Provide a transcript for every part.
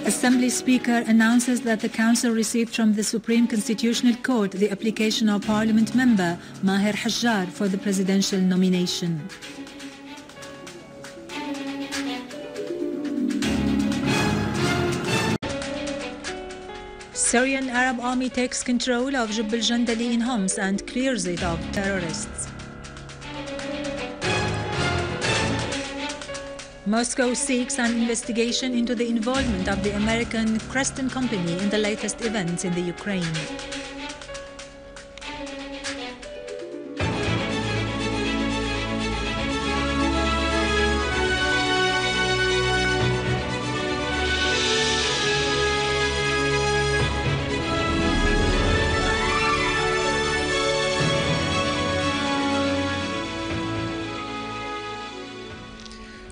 Assembly Speaker announces that the Council received from the Supreme Constitutional Court the application of Parliament member Maher Hajjar for the presidential nomination. Syrian Arab Army takes control of Jeb Al-Jandali in Homs and clears it of terrorists. Moscow seeks an investigation into the involvement of the American Creston Company in the latest events in the Ukraine.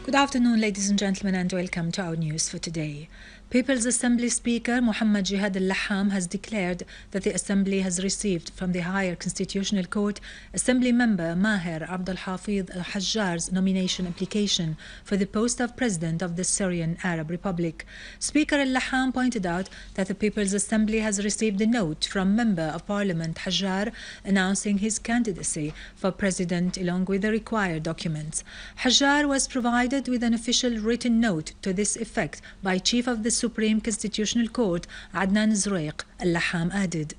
Good afternoon, ladies and gentlemen, and welcome to our news for today. People's Assembly Speaker Muhammad Jihad al-Laham has declared that the Assembly has received from the Higher Constitutional Court Assembly member Maher Abdul-Hafiz Hajjar's nomination application for the post of President of the Syrian Arab Republic. Speaker al-Laham pointed out that the People's Assembly has received a note from Member of Parliament Hajjar announcing his candidacy for President along with the required documents. Hajjar was provided with an official written note to this effect by Chief of the Supreme Constitutional Court Adnan Zuraiq, al-Laham added.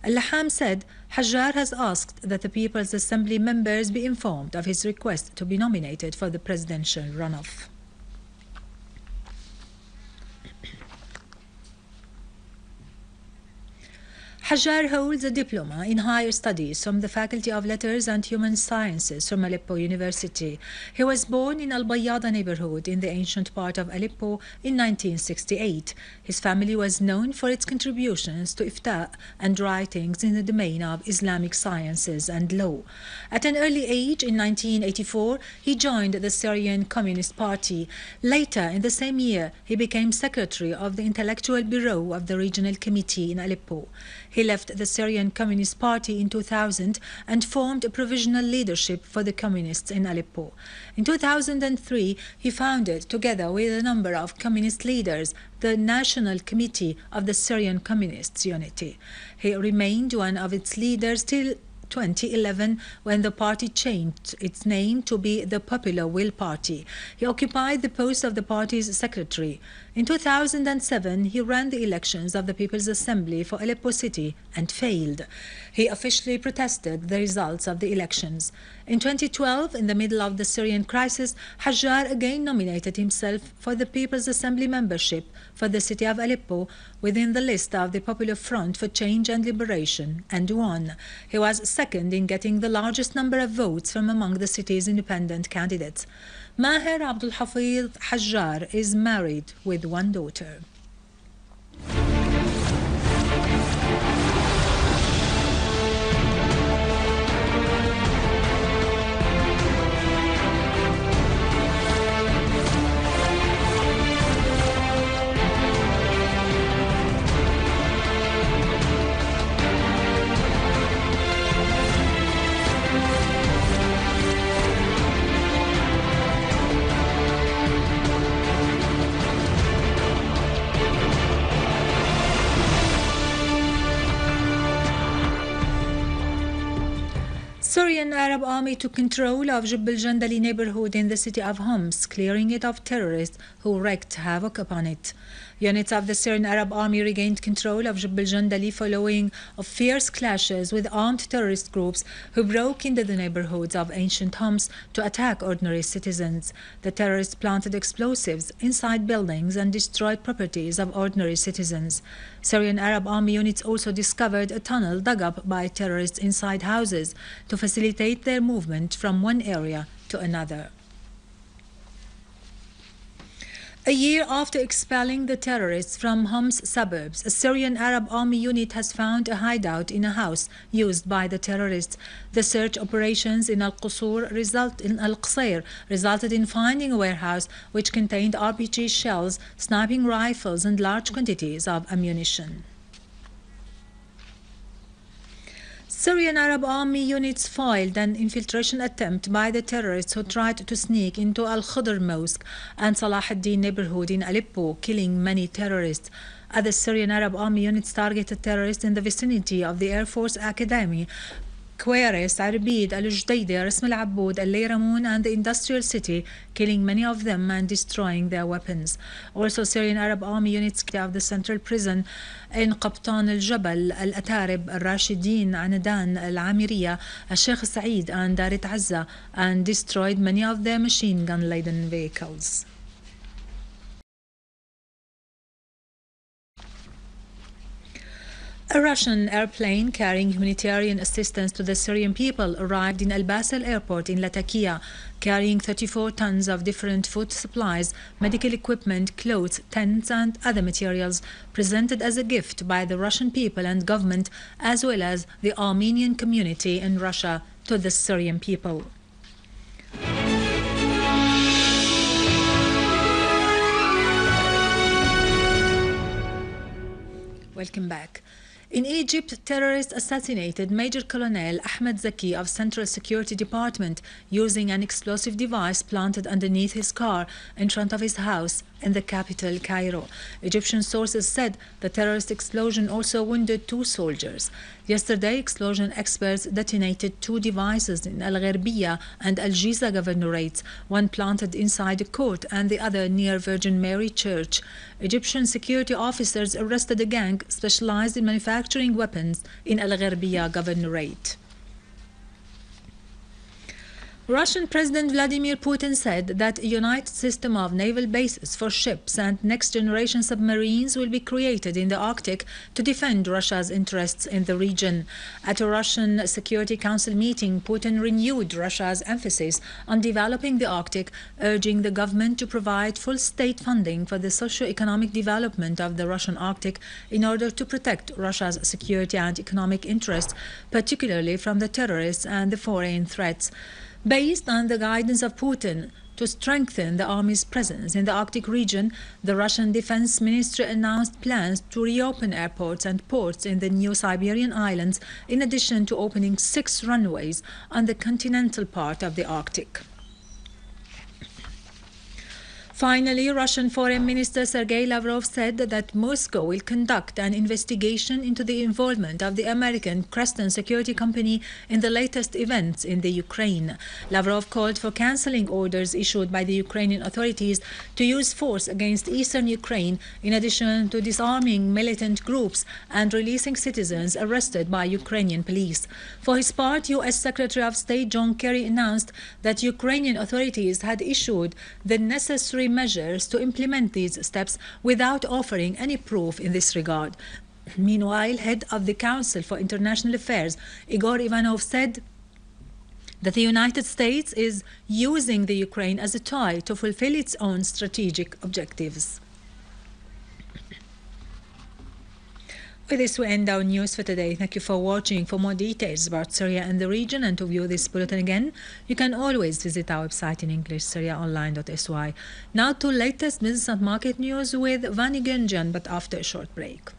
Al-Laham said Hajjar has asked that the People's Assembly members be informed of his request to be nominated for the presidential runoff. Hajjar holds a diploma in higher studies from the Faculty of Letters and Human Sciences from Aleppo University. He was born in Al-Bayyada neighborhood in the ancient part of Aleppo in 1968. His family was known for its contributions to ifta and writings in the domain of Islamic sciences and law. At an early age, in 1984, he joined the Syrian Communist Party. Later in the same year, he became secretary of the Intellectual Bureau of the Regional Committee in Aleppo. He left the Syrian Communist Party in 2000 and formed a provisional leadership for the communists in Aleppo. In 2003, he founded, together with a number of communist leaders, the National Committee of the Syrian Communists Unity. He remained one of its leaders till 2011, when the party changed its name to be the Popular Will Party. He occupied the post of the party's secretary. In 2007, he ran the elections of the People's Assembly for Aleppo City and failed. He officially protested the results of the elections. In 2012, in the middle of the Syrian crisis, Hajjar again nominated himself for the People's Assembly membership for the city of Aleppo within the list of the Popular Front for Change and Liberation and won. He was second in getting the largest number of votes from among the city's independent candidates. Maher Abdul-Hafiz Hajjar is married with one daughter. Syrian Arab Army took control of Jeb Al-Jandali neighborhood in the city of Homs, clearing it of terrorists who wreaked havoc upon it. Units of the Syrian Arab Army regained control of Jeb Al-Jandali following fierce clashes with armed terrorist groups who broke into the neighborhoods of ancient Homs to attack ordinary citizens. The terrorists planted explosives inside buildings and destroyed properties of ordinary citizens. Syrian Arab Army units also discovered a tunnel dug up by terrorists inside houses to facilitate their movement from one area to another. A year after expelling the terrorists from Homs suburbs, a Syrian Arab Army unit has found a hideout in a house used by the terrorists. The search operations in al-Qusur resulted in finding a warehouse which contained RPG shells, sniping rifles and large quantities of ammunition. Syrian Arab army units foiled an infiltration attempt by the terrorists who tried to sneak into al-Khidr Mosque and Salah Eddin neighborhood in Aleppo, killing many terrorists. Other Syrian Arab army units targeted terrorists in the vicinity of the Air Force Academy, Queres, Arbid, Al-Judaydi, Rasm al-Abbud, Al-Layramun and the industrial city, killing many of them and destroying their weapons. Also, Syrian Arab army units of the central prison in Qabtan al-Jabal, Al-Atarib, Al-Rashidin, Anadan, Al-Amiriya, Al-Sheikh Saeed and Darit Azza and destroyed many of their machine gun-laden vehicles. A Russian airplane carrying humanitarian assistance to the Syrian people arrived in Al-Basel airport in Lattakia, carrying 34 tons of different food supplies, medical equipment, clothes, tents and other materials presented as a gift by the Russian people and government as well as the Armenian community in Russia to the Syrian people. Welcome back. In Egypt, terrorists assassinated Major Colonel Ahmed Zaki of Central Security Department using an explosive device planted underneath his car in front of his house in the capital, Cairo. Egyptian sources said the terrorist explosion also wounded 2 soldiers. Yesterday, explosion experts detonated 2 devices in Al-Gharbiya and Al-Jiza governorates, one planted inside a court and the other near Virgin Mary Church. Egyptian security officers arrested a gang specialized in manufacturing weapons in Al-Gharbiya governorate. Russian President Vladimir Putin said that a united system of naval bases for ships and next-generation submarines will be created in the Arctic to defend Russia's interests in the region. At a Russian Security Council meeting, Putin renewed Russia's emphasis on developing the Arctic, urging the government to provide full state funding for the socio-economic development of the Russian Arctic in order to protect Russia's security and economic interests, particularly from the terrorists and the foreign threats. Based on the guidance of Putin to strengthen the army's presence in the Arctic region, the Russian Defense Ministry announced plans to reopen airports and ports in the new Siberian islands, in addition to opening 6 runways on the continental part of the Arctic. Finally, Russian Foreign Minister Sergei Lavrov said that Moscow will conduct an investigation into the involvement of the American Creston Security Company in the latest events in the Ukraine. Lavrov called for cancelling orders issued by the Ukrainian authorities to use force against eastern Ukraine, in addition to disarming militant groups and releasing citizens arrested by Ukrainian police. For his part, U.S. Secretary of State John Kerry announced that Ukrainian authorities had issued the necessary measures to implement these steps without offering any proof in this regard. Meanwhile, head of the Council for International Affairs, Igor Ivanov, said that the United States is using the Ukraine as a toy to fulfill its own strategic objectives. With this, we end our news for today. Thank you for watching. For more details about Syria and the region and to view this bulletin again, you can always visit our website in English, syriaonline.sy. Now to latest business and market news with Vani Gunjan, but after a short break.